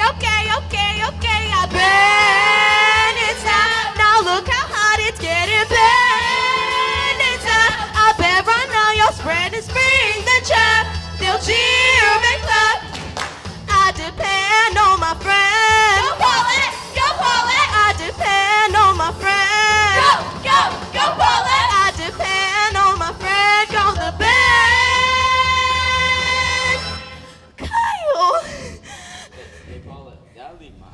I bet it's time. Now look how hot it's getting. Bet it's time. I bet right now your spread is spring. The chap, they'll cheer and clap. I depend on my friend. Go Paulette. I depend on my friend. Go Paulette. I depend on my friend. Go the band. Kyle. Hey, Paulette, that'll leave my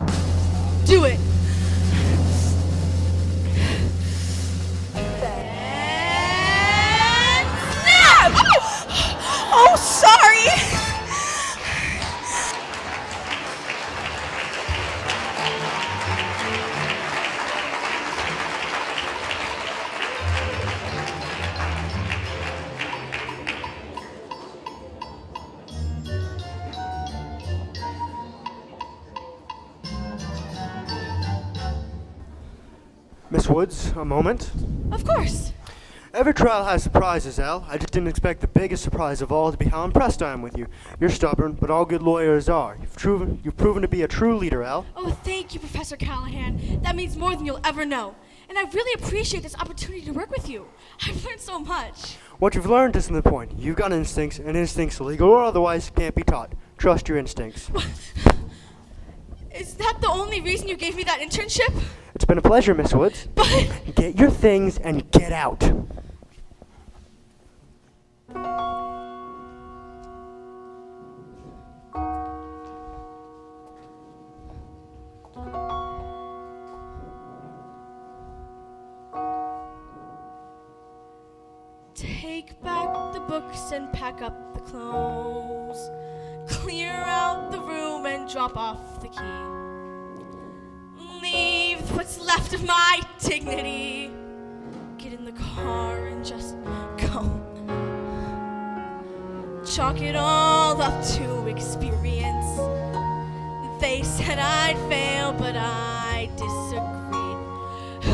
Do it. Snap! Oh, sorry. Miss Woods, a moment. Of course. Every trial has surprises, Elle. I just didn't expect the biggest surprise of all to be how impressed I am with you. You're stubborn, but all good lawyers are. You've proven to be a true leader, Elle. Oh, thank you, Professor Callahan. That means more than you'll ever know. And I really appreciate this opportunity to work with you. I've learned so much. What you've learned isn't the point. You've got instincts, and instincts, legal or otherwise, can't be taught. Trust your instincts. Is that the only reason you gave me that internship? It's been a pleasure, Miss Woods. But Get your things and get out. take back the books and pack up the clothes. Clear out the room and drop off the key. Leave what's left of my dignity. Get in the car and just go. Chalk it all up to experience. They said I'd fail, but I disagreed.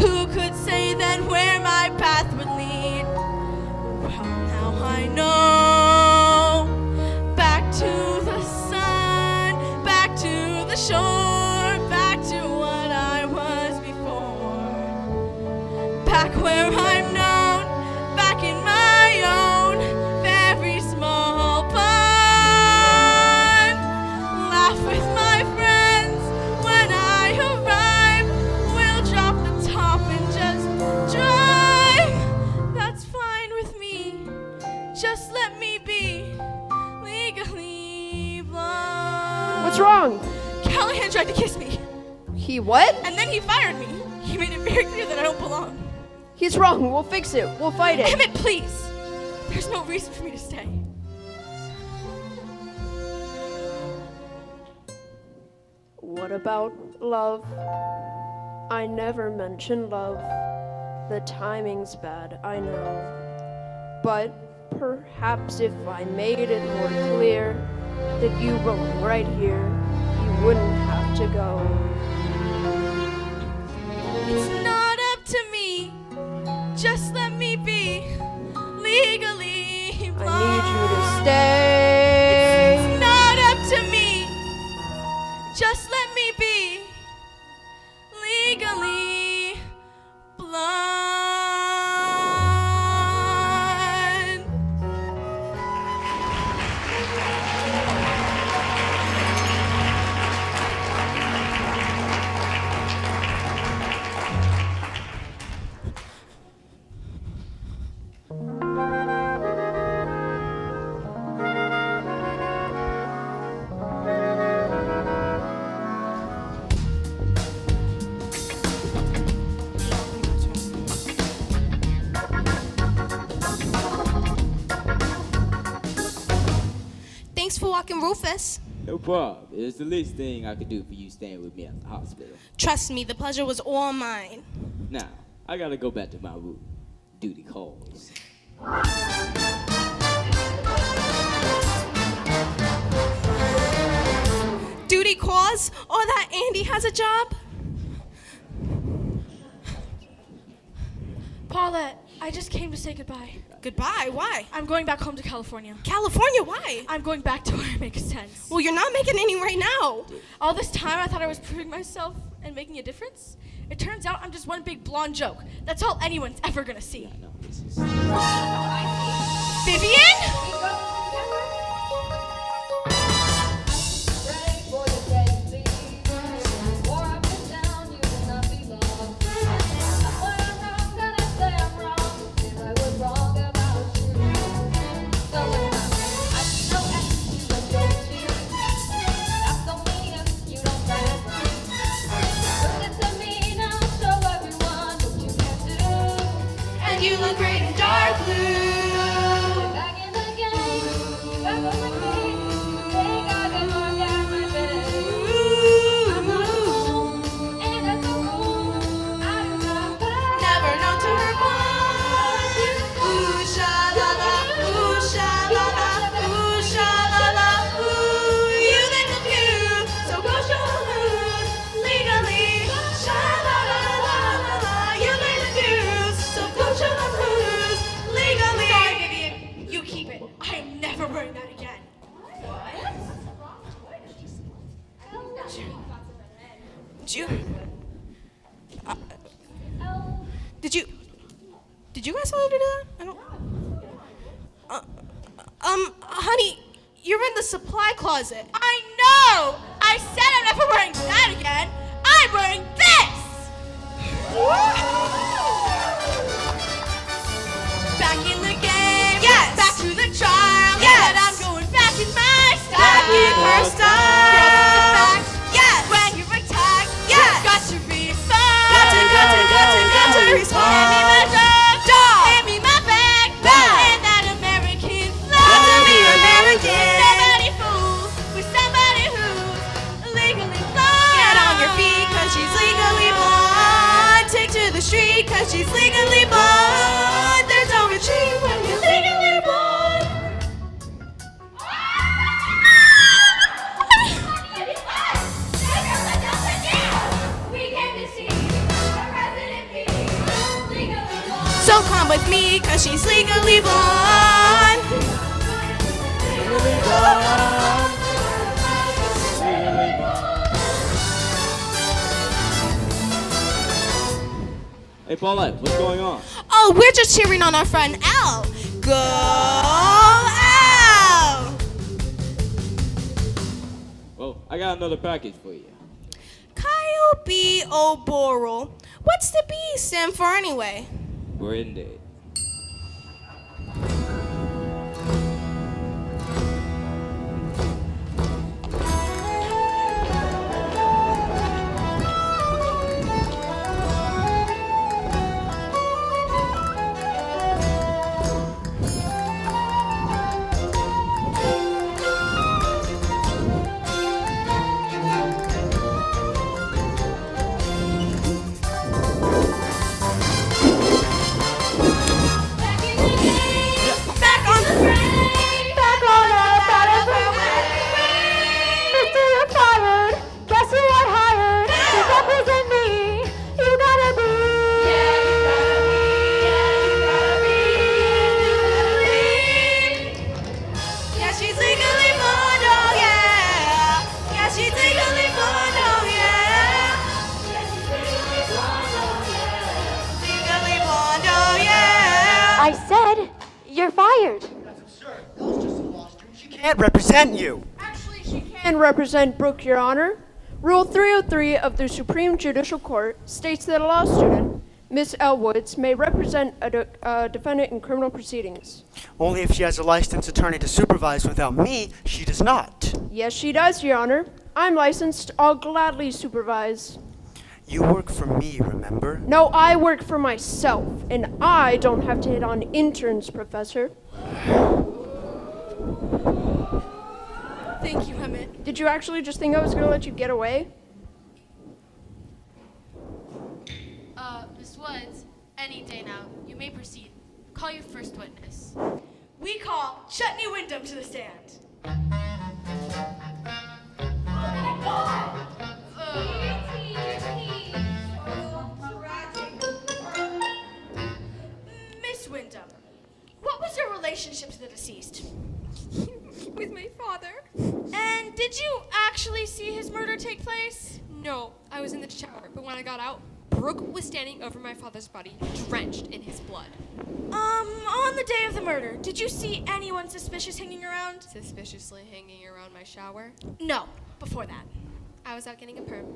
Who could say then where my path would lead? Well, now I know. Back to the sun, back to the shore, back to what I was before. Back where I'm known, back in my own very small pond. Laugh with my friends when I arrive. We'll drop the top and just drive. That's fine with me. Just let me be legally blind. What's wrong? Callahan tried to kiss me. He what? And then he fired me. He made it very clear that I don't belong. He's wrong. We'll fix it. We'll fight it. Emmett, please. There's no reason for me to stay. What about love? I never mentioned love. The timing's bad, I know. But perhaps if I made it more clear that you belong right here, you wouldn't have to go. It's not up to me. Just let me be legally blind. I need you to stay. It's not up to me. Just let me be legally blind. Thanks for walking Rufus. No problem. It's the least thing I could do for you staying with me at the hospital. Trust me, the pleasure was all mine. Now, I gotta go back to my room. Duty calls. Duty calls, or that Andy has a job? Paulette, I just came to say goodbye. Goodbye? Why? I'm going back home to California. California? Why? I'm going back to where it makes sense. Well, you're not making any right now. All this time I thought I was proving myself and making a difference. It turns out I'm just one big blonde joke. That's all anyone's ever gonna see. Vivian? You look great in dark blue. Back in the game, back on my feet. They got them all down my bed. I'm not alone, and that's a rule. I do not care. Never known to hurt one. Ooh, sha la la, ooh, sha la la, ooh, sha la la, ooh. You think I'm cute, so go show 'em who's legally. Sha la la la la la. You think I'm cute, so go show 'em who's legally. Sorry, Vivian. You keep it. I am never wearing that again. Did you guys all do that? I don't. Honey, you're in the supply closet. I know! I said I'm never wearing that again. I'm wearing this! Back in the game. Yes. Back to the trial. Yes. But I'm going back in my style. Back in her style. Girl, that's a fact. Yes. When you're attacked, Yes. you've got to respond. Got to respond. Hand me my dog. Hand me my bag. Bag. And that American flag. Got to be American. Nobody fools with somebody who's legally blind. Get on your feet, cause she's legally blonde. Take to the street, cause she's legally blonde. There's no retreat when you're legally blonde. So come with me, cause she's legally blonde. Hey, Paulette, what's going on? Oh, we're just cheering on our friend Elle. Go Elle! Well, I got another package for you. Calliope Oboral. What's the B stand for anyway? We're in date. I said, you're fired. She can't represent you. Actually, she can represent Brooke, Your Honor. Rule 303 of the Supreme Judicial Court states that a law student, Miss Elle Woods, may represent a defendant in criminal proceedings. Only if she has a licensed attorney to supervise. Without me, she does not. Yes, she does, Your Honor. I'm licensed. I'll gladly supervise. You work for me, remember? No, I work for myself, and I don't have to hit on interns, Professor. Thank you, Emmett. Did you actually just think I was going to let you get away? Miss Woods, any day now. You may proceed. Call your first witness. We call Chutney Wyndham to the stand. relationship to the deceased? With my father. And did you actually see his murder take place? No, I was in the shower, but when I got out, Brooke was standing over my father's body, drenched in his blood. On the day of the murder, did you see anyone suspicious hanging around? Suspiciously hanging around my shower? No, before that. I was out getting a perm.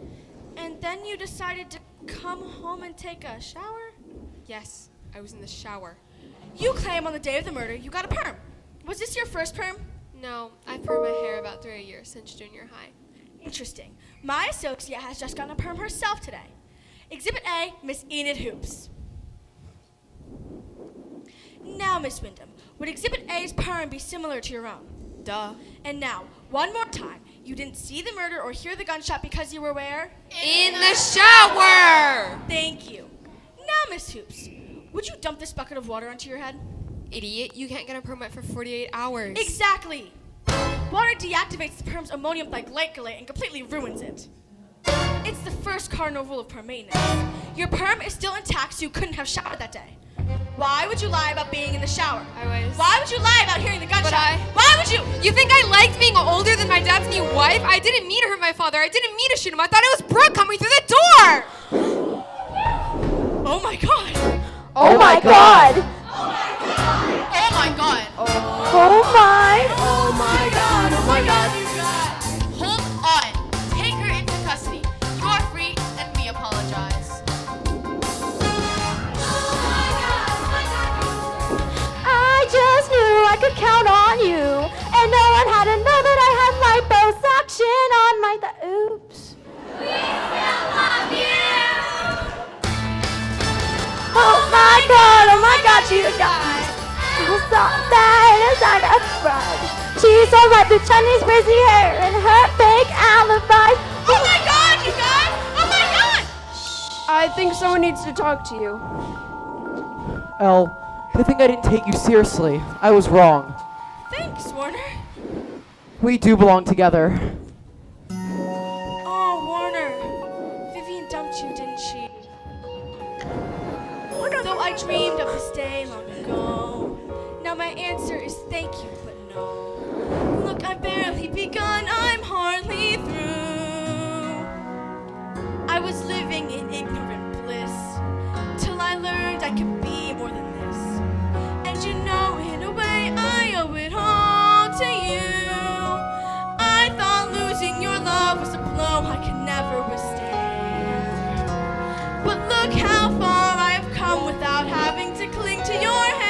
And then you decided to come home and take a shower? Yes, I was in the shower. You claim on the day of the murder you got a perm. Was this your first perm? No, I've permed my hair about 3 years since junior high. Interesting. My associate has just gotten a perm herself today. Exhibit A, Miss Enid Hoops. Now, Miss Wyndham, would Exhibit A's perm be similar to your own? Duh. And now, one more time. You didn't see the murder or hear the gunshot because you were where? In the shower! Thank you. Now, Miss Hoops, would you dump this bucket of water onto your head? Idiot, you can't get a permit for 48 hours. Exactly. Water deactivates the perm's ammonium glycolate and completely ruins it. It's the first cardinal rule of perm maintenance. Your perm is still intact, so you couldn't have showered that day. Why would you lie about being in the shower? Why would you lie about hearing the gunshot? Why would you? You think I liked being older than my dad's new wife? I didn't mean to hurt my father. I didn't mean to shoot him. I thought it was Brooke coming through the door. Oh my god. Oh my god. Oh my god. Oh my. Oh my god. Oh my god. Hold on. Take her into custody. You are free and we apologize. I just knew I could count on you, and no one had to know that I had liposuction on my oops. We still love you! Oh my god, you guys. It's not bad as I got fried. She's all right with Chinese crazy hair and her fake alibi. Oh my god, you guys! Oh my god! I think someone needs to talk to you. Elle, I think I didn't take you seriously. I was wrong. Thanks, Warner. We do belong together. Oh, Warner. Vivian dumped you, didn't she? Though I dreamed of this day long ago. Now my answer is thank you, but no. Look, I've barely begun, I'm hardly through. I was living in ignorant bliss till I learned I could be more than this. And you know, in a way, I owe it all to you. I thought losing your love was a blow I could never withstand. But look how far I have come without having to cling to your hand.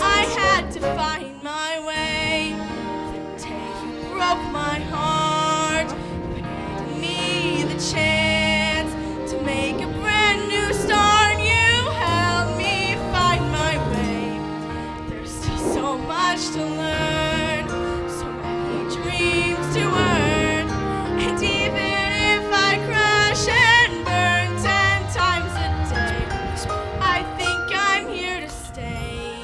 I had to find my way. The day you broke my heart, you handed me the chance to make a brand new start. You helped me find my way. There's still so much to learn, so many dreams to earn, and even if I crash and burn 10 times a day, I think I'm here to stay.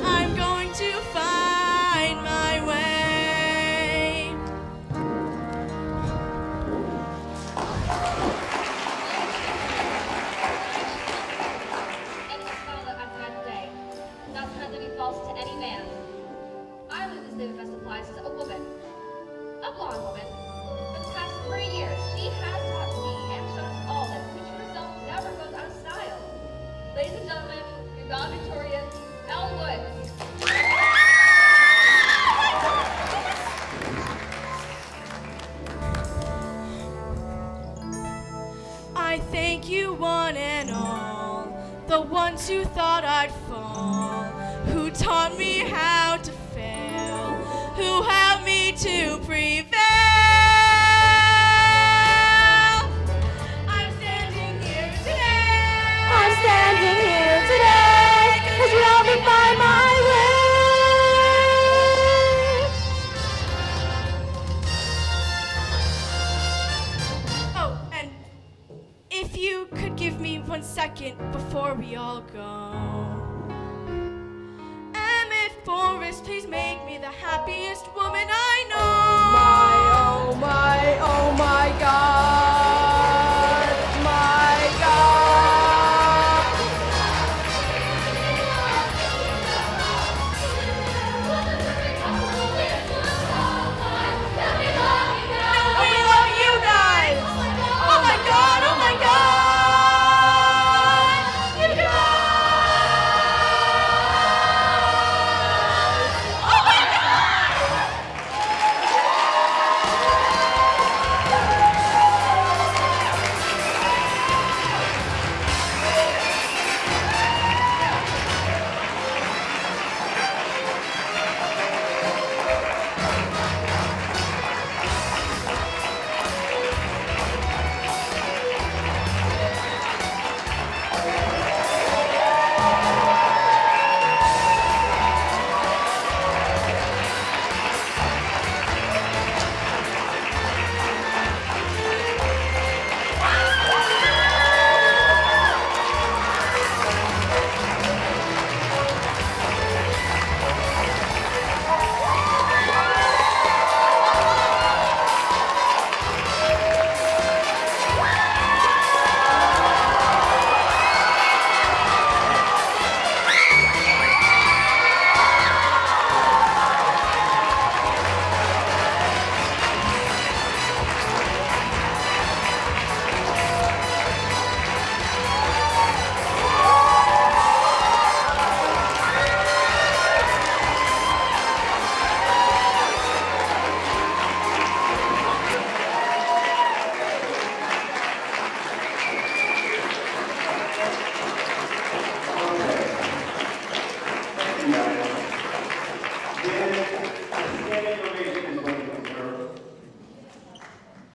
I'm going to find my way. Any spell that I've had today does not to be false to any man. I live this manifest applies as a woman, a blonde woman. For the past 3 years, she has taught me and shown us all that preaching herself never goes out of style. Ladies and gentlemen, your valedictorian, Elle Woods. I thank you one and all, the ones who thought I'd fall, who taught me how to fail, who helped me to prevail. I'm standing here today. I'm standing here today, 'cause you helped me find my way. Oh, and if you could give me 1 second before we all go. Emmett Forrest, please make me the happiest woman I know. Oh my, oh my, oh my god.